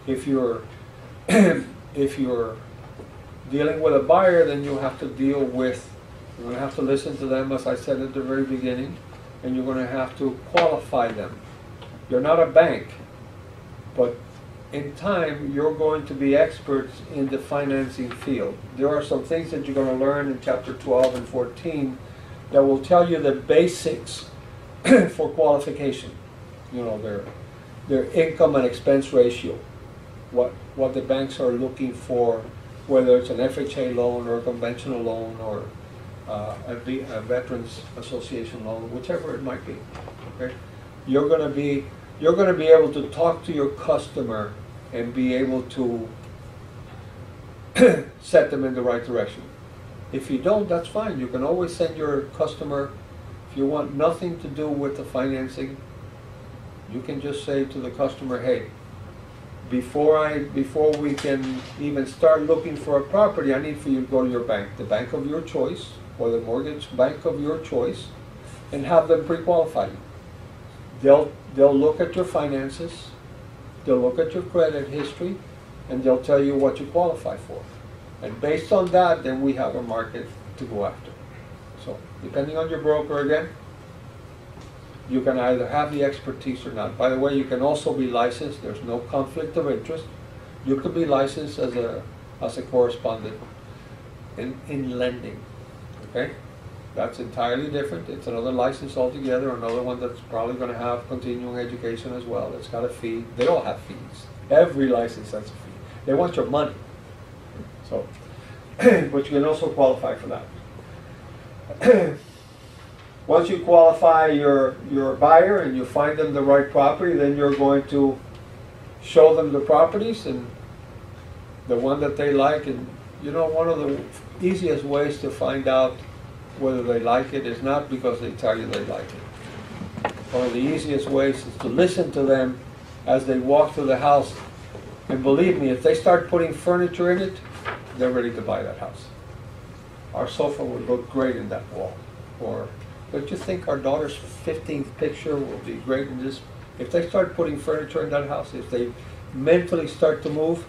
If you're if you're dealing with a buyer, then you have to deal with, you're going to have to listen to them, as I said at the very beginning, and you're going to have to qualify them. You're not a bank, but in time you're going to be experts in the financing field. There are some things that you're going to learn in chapter 12 and 14 that will tell you the basics for qualification. You know, their income and expense ratio, what the banks are looking for, whether it's an FHA loan or a conventional loan or a Veterans Association loan, whichever it might be. Okay, you're going to be able to talk to your customer and be able to set them in the right direction. If you don't, that's fine. You can always send your customer, if you want nothing to do with the financing, you can just say to the customer, hey, before we can even start looking for a property, I need for you to go to your bank, the bank of your choice, or the mortgage bank of your choice, and have them pre-qualify you. They'll look at your finances, they'll look at your credit history, and they'll tell you what you qualify for. And based on that, then we have a market to go after. So, depending on your broker again, you can either have the expertise or not. By the way, you can also be licensed. There's no conflict of interest. You could be licensed as a correspondent in lending. Okay? That's entirely different. It's another license altogether, another one that's probably going to have continuing education as well. It's got a fee. They all have fees. Every license has a fee. They want your money. So, but you can also qualify for that. Once you qualify your buyer and you find them the right property, then you're going to show them the properties and the one that they like. And you know, one of the easiest ways to find out whether they like it is not because they tell you they like it. One of the easiest ways is to listen to them as they walk through the house. And believe me, if they start putting furniture in it, they're ready to buy that house. Our sofa would look great in that wall. Or don't you think our daughter's 15th picture will be great in this? If they start putting furniture in that house, if they mentally start to move,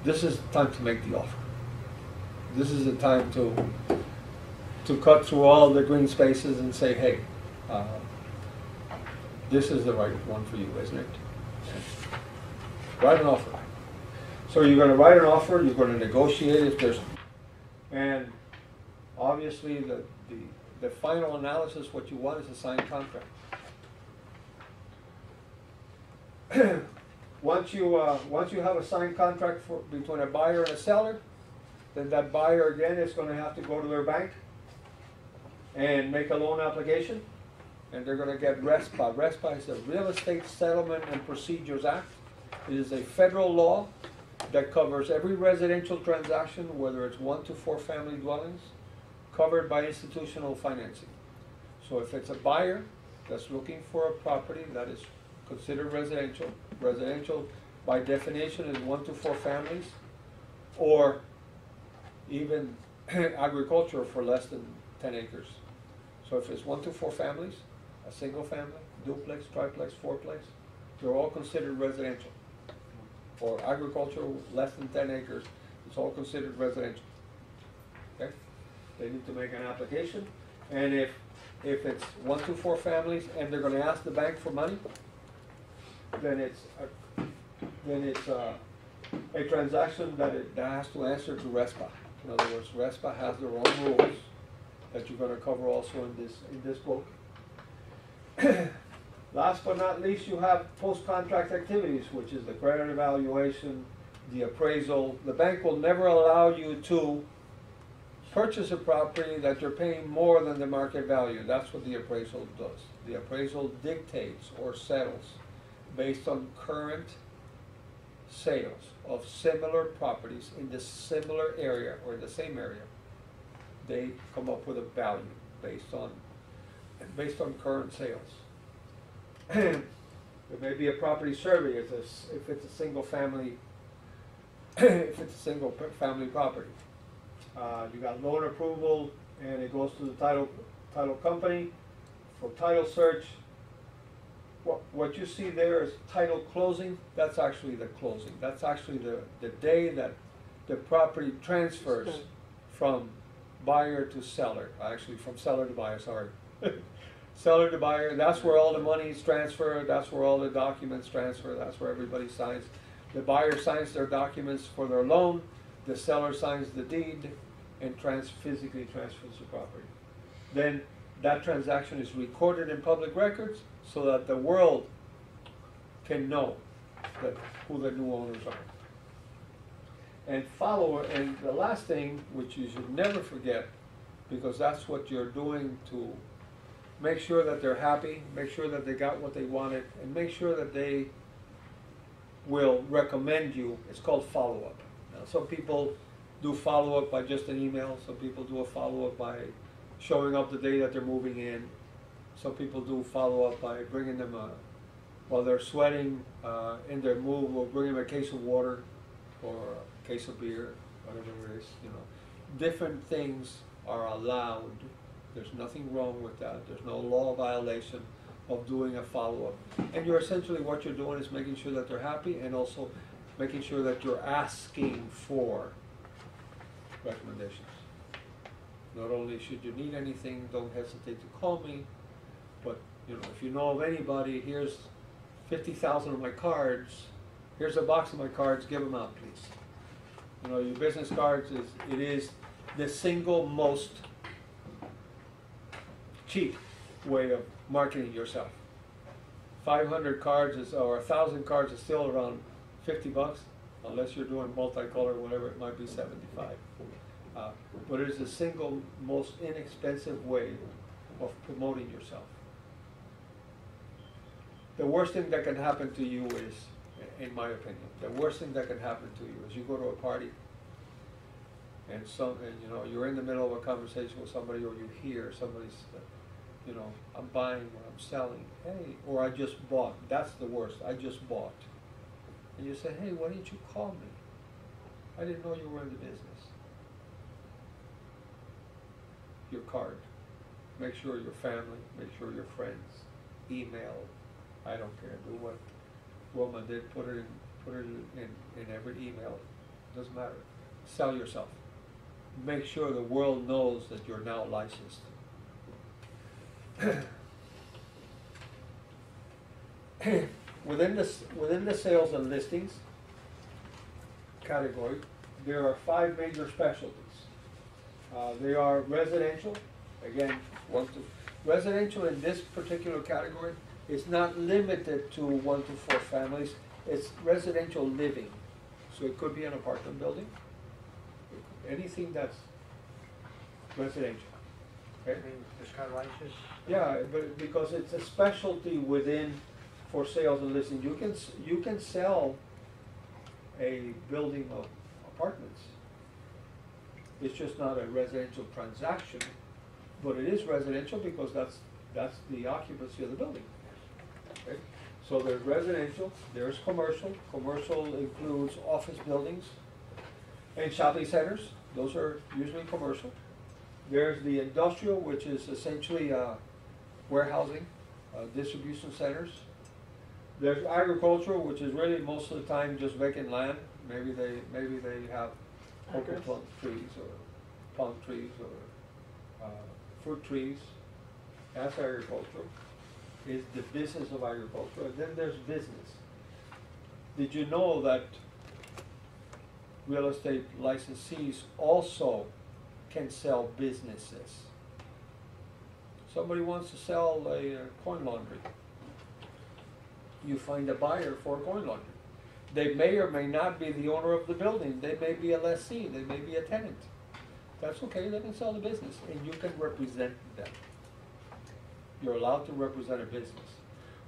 this is the time to make the offer. This is the time to cut through all the green spaces and say, hey, this is the right one for you, isn't it? Write an offer. So you're going to write an offer, you're going to negotiate if there's, and obviously the final analysis, what you want is a signed contract. Once you have a signed contract between a buyer and a seller, then that buyer again is going to have to go to their bank and make a loan application, and they're going to get RESPA. RESPA is the Real Estate Settlement and Procedures Act. It is a federal law that covers every residential transaction, whether it's 1 to 4 family dwellings, covered by institutional financing. So if it's a buyer that's looking for a property that is considered residential, residential by definition is 1 to 4 families, or even agriculture for less than 10 acres. So if it's 1 to 4 families, a single family, duplex, triplex, fourplex, they're all considered residential. For agriculture less than 10 acres, it's all considered residential. Okay? They need to make an application, and if it's 1 to 4 families and they're going to ask the bank for money, then it's a transaction that has to answer to RESPA. In other words, RESPA has their own rules that you're going to cover also in this book. Last but not least, you have post-contract activities, which is the credit evaluation, the appraisal. The bank will never allow you to purchase a property that you're paying more than the market value. That's what the appraisal does. The appraisal dictates or settles based on current sales of similar properties in the similar area or in the same area. They come up with a value based on current sales. There may be a property survey if it's a single family property. You got loan approval, and it goes to the title company for title search. What you see there is title closing. That's actually the closing. That's actually the day that the property transfers from buyer to seller. Actually, from seller to buyer, sorry. Seller to buyer, that's where all the money is transferred, that's where all the documents transfer, that's where everybody signs. The buyer signs their documents for their loan, the seller signs the deed, and physically transfers the property. Then that transaction is recorded in public records so that the world can know who the new owners are. And the last thing, which you should never forget, because that's what you're doing to make sure that they're happy, make sure that they got what they wanted, and make sure that they will recommend you. It's called follow-up. Now, some people do follow-up by just an email. Some people do a follow-up by showing up the day that they're moving in. Some people do follow-up by bringing them while they're sweating in their move, we'll bring them a case of water or a case of beer, whatever it is. Different things are allowed. There's nothing wrong with that. There's no law violation of doing a follow-up. And what you're doing is making sure that they're happy, and also making sure that you're asking for recommendations. Not only should you need anything, don't hesitate to call me, but if you know of anybody, here's 50,000 of my cards, here's a box of my cards, give them out, please. Your business cards is the single most cheap way of marketing yourself. 500 cards or 1,000 cards is still around 50 bucks, unless you're doing multicolor, whatever, it might be 75. But it is the single most inexpensive way of promoting yourself. The worst thing that can happen to you is, in my opinion, the worst thing that can happen to you is you go to a party and you're in the middle of a conversation with somebody, or you hear somebody's, I'm buying or I'm selling, hey, or I just bought. That's the worst. I just bought. And you say, hey, why didn't you call me? I didn't know you were in the business. Your card. Make sure your family, make sure your friends, email. I don't care. Do what Wilma did. Put it in every email. Doesn't matter. Sell yourself. Make sure the world knows that you're now licensed. Within the sales and listings category, there are 5 major specialties. They are residential. Again, residential in this particular category is not limited to 1 to 4 families. It's residential living. So it could be an apartment building. Anything that's residential. Okay? This kind of license? Yeah, but because it's a specialty within for sales and listing. You can sell a building of apartments. It's just not a residential transaction, but it is residential because that's the occupancy of the building. Okay? So there's residential, there's commercial. Commercial includes office buildings and shopping centers. Those are usually commercial. There's the industrial, which is essentially warehousing, distribution centers. There's agricultural, which is really most of the time just vacant land. Maybe they have cocoa plum trees or palm trees or fruit trees. That's agricultural. Is the business of agriculture. And then there's business. Did you know that real estate licensees also can sell businesses? Somebody wants to sell a coin laundry. You find a buyer for a coin laundry. They may or may not be the owner of the building. They may be a lessee. They may be a tenant. That's okay. They can sell the business, and you can represent them. You're allowed to represent a business.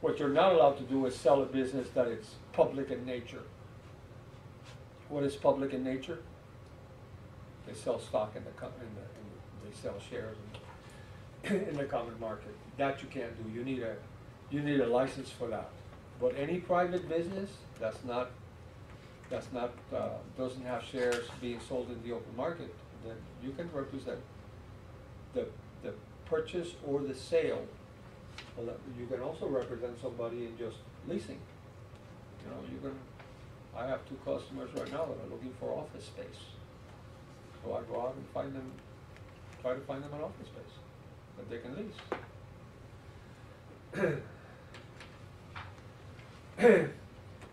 What you're not allowed to do is sell a business that is public in nature. What is public in nature? They sell stock they sell shares in the common market. That you can't do. You need a license for that. But any private business doesn't have shares being sold in the open market, then you can represent the purchase or the sale Well, you can also represent somebody in just leasing. You know, you can, I have 2 customers right now that are looking for office space. So I go out and find them, try to find them an office space that they can lease.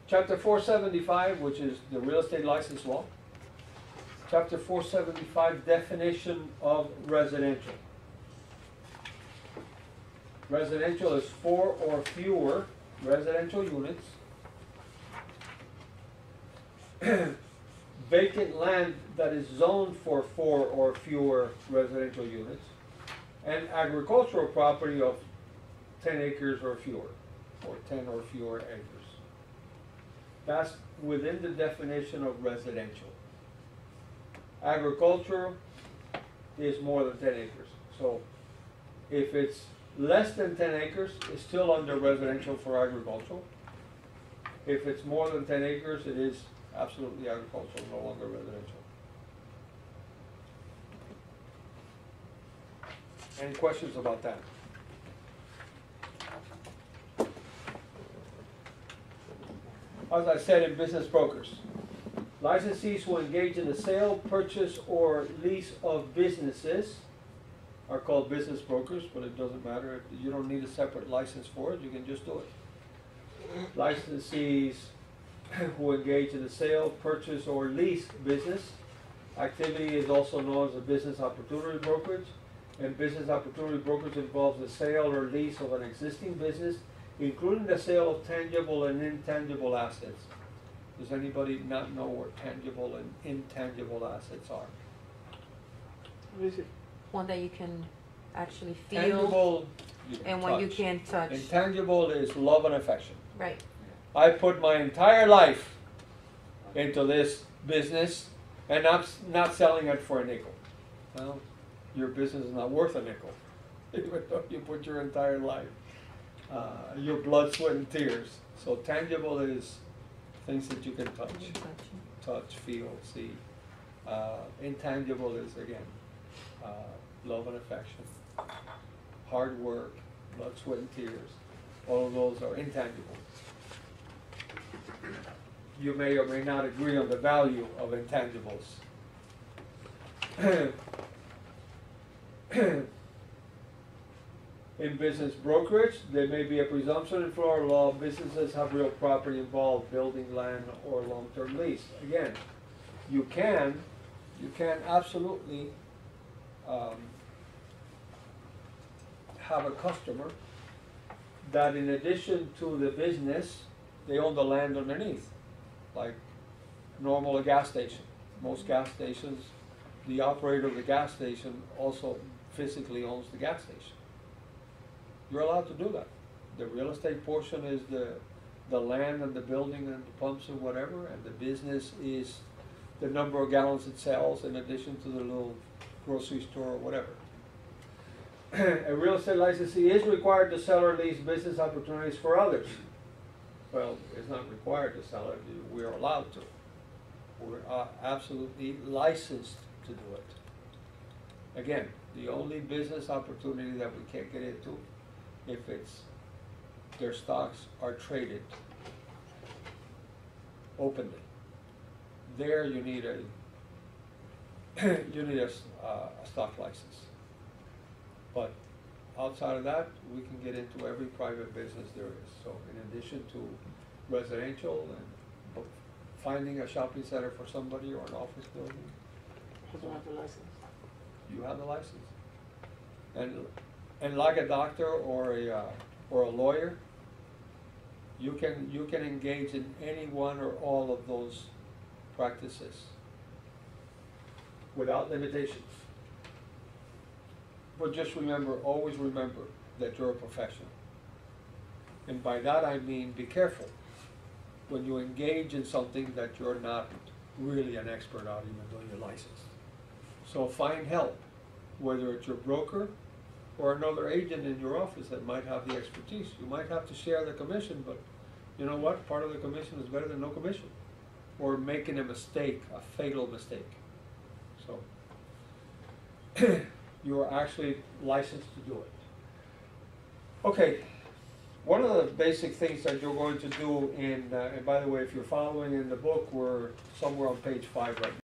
Chapter 475, which is the real estate license law. Chapter 475, definition of residential. Residential is 4 or fewer residential units. Vacant land that is zoned for 4 or fewer residential units. And agricultural property of 10 acres or fewer, or 10 or fewer acres. That's within the definition of residential. Agriculture is more than 10 acres. So if it's less than 10 acres, it's still under residential for agricultural. If it's more than 10 acres, it is absolutely agricultural, no longer residential. Any questions about that? As I said, in business brokers, licensees who engage in the sale, purchase, or lease of businesses are called business brokers, but it doesn't matter. You don't need a separate license for it. You can just do it. Licensees who engage in the sale, purchase, or lease business activity is also known as a business opportunity brokerage. And business opportunity brokerage involves the sale or lease of an existing business, including the sale of tangible and intangible assets. Does anybody not know what tangible and intangible assets are? What is it? One that you can actually feel. Tangible, and one you can't touch. Intangible is love and affection. Right. I put my entire life into this business, and I'm not selling it for a nickel. Well, your business is not worth a nickel, even though you put your entire life, your blood, sweat, and tears. So tangible is things that you can touch, feel, see. Intangible is, again, love and affection, hard work, blood, sweat, and tears. All of those are intangible. You may or may not agree on the value of intangibles. In business brokerage, there may be a presumption in Florida law businesses have real property involved, building, land, or long-term lease. Again, you can absolutely have a customer that, in addition to the business, they own the land underneath, like normal a gas station. Most gas stations, the operator of the gas station also physically owns the gas station. You're allowed to do that. The real estate portion is the land and the building and the pumps and whatever, and the business is the number of gallons it sells in addition to the little grocery store or whatever. A real estate licensee is required to sell or lease business opportunities for others. Well, it's not required to sell it. We are allowed to. We're absolutely licensed to do it. Again, the only business opportunity that we can't get into if it's their stocks are traded openly. There you need a stock license. But outside of that, we can get into every private business there is. So in addition to residential and finding a shopping center for somebody or an office building, I don't have the license. you have the license. And like a doctor or a lawyer, you can engage in any one or all of those practices without limitations. But just remember, always remember that you're a professional. And by that I mean be careful when you engage in something that you're not really an expert on, even though you're licensed. So find help, whether it's your broker or another agent in your office that might have the expertise. You might have to share the commission, but you know what? Part of the commission is better than no commission. Or making a mistake, a fatal mistake. So you are actually licensed to do it. Okay, one of the basic things that you're going to do and by the way, if you're following in the book, we're somewhere on page 5 right now.